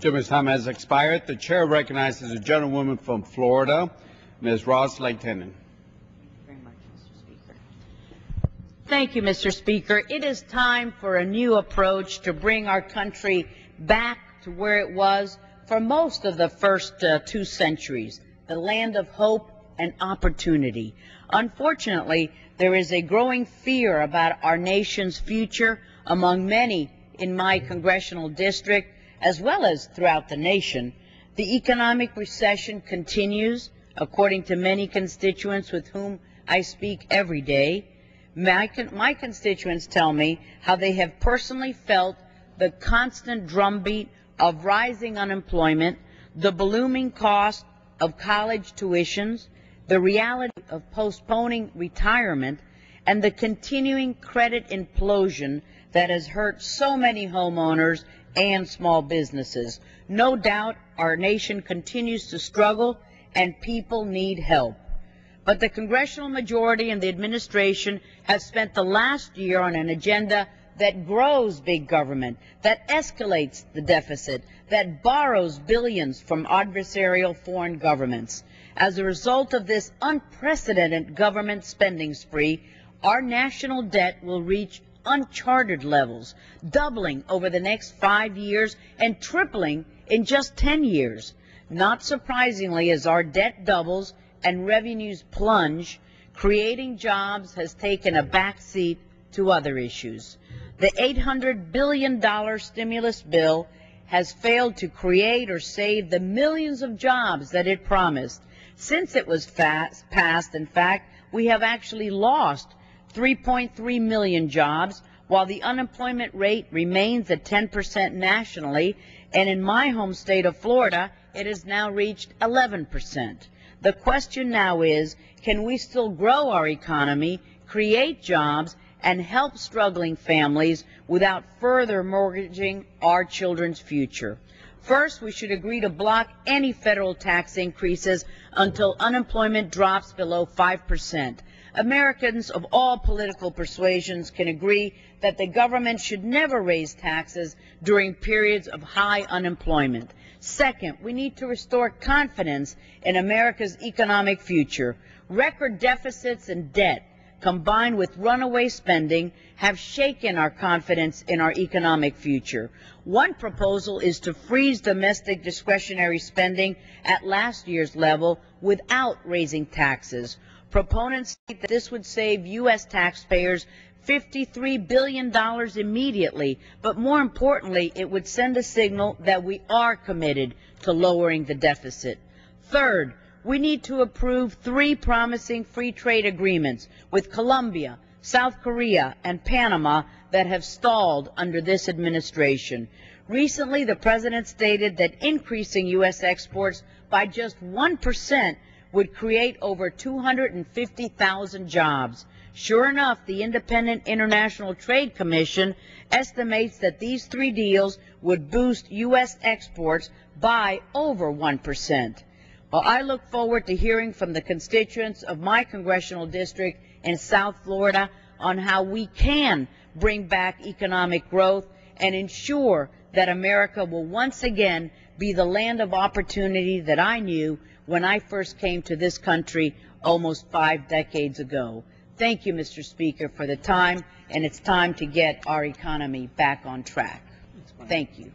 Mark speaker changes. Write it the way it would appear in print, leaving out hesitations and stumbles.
Speaker 1: Gentleman's time has expired. The chair recognizes a gentlewoman from Florida, Ms. Ros-Lehtinen.
Speaker 2: Thank you, Mr. Speaker. It is time for a new approach to bring our country back to where it was for most of the first 2 centuries, the land of hope and opportunity. Unfortunately, there is a growing fear about our nation's future among many in my congressional district, as well as throughout the nation. The economic recession continues, according to many constituents with whom I speak every day. My constituents tell me how they have personally felt the constant drumbeat of rising unemployment, the ballooning cost of college tuitions, the reality of postponing retirement, and the continuing credit implosion that has hurt so many homeowners and small businesses. No doubt our nation continues to struggle and people need help. But the congressional majority and the administration have spent the last year on an agenda that grows big government, that escalates the deficit, that borrows billions from adversarial foreign governments. As a result of this unprecedented government spending spree, our national debt will reach uncharted levels, doubling over the next 5 years and tripling in just 10 years. Not surprisingly, as our debt doubles and revenues plunge, creating jobs has taken a backseat to other issues. The $800 billion stimulus bill has failed to create or save the millions of jobs that it promised. Since it was passed, in fact, we have actually lost 3.3 million jobs, while the unemployment rate remains at 10% nationally, and in my home state of Florida, it has now reached 11%. The question now is, can we still grow our economy, create jobs, and help struggling families without further mortgaging our children's future? First, we should agree to block any federal tax increases until unemployment drops below 5%. Americans of all political persuasions can agree that the government should never raise taxes during periods of high unemployment. Second, we need to restore confidence in America's economic future. Record deficits and debt, combined with runaway spending, have shaken our confidence in our economic future. One proposal is to freeze domestic discretionary spending at last year's level without raising taxes. Proponents state that this would save U.S. taxpayers $53 billion immediately, but more importantly, it would send a signal that we are committed to lowering the deficit. Third, we need to approve 3 promising free trade agreements with Colombia, South Korea, and Panama that have stalled under this administration. Recently, the President stated that increasing U.S. exports by just 1% would create over 250,000 jobs. Sure enough, the Independent International Trade Commission estimates that these 3 deals would boost U.S. exports by over 1%. Well, I look forward to hearing from the constituents of my congressional district in South Florida on how we can bring back economic growth and ensure that America will once again be the land of opportunity that I knew when I first came to this country almost 5 decades ago. Thank you, Mr. Speaker, for the time, and it's time to get our economy back on track. Thank you.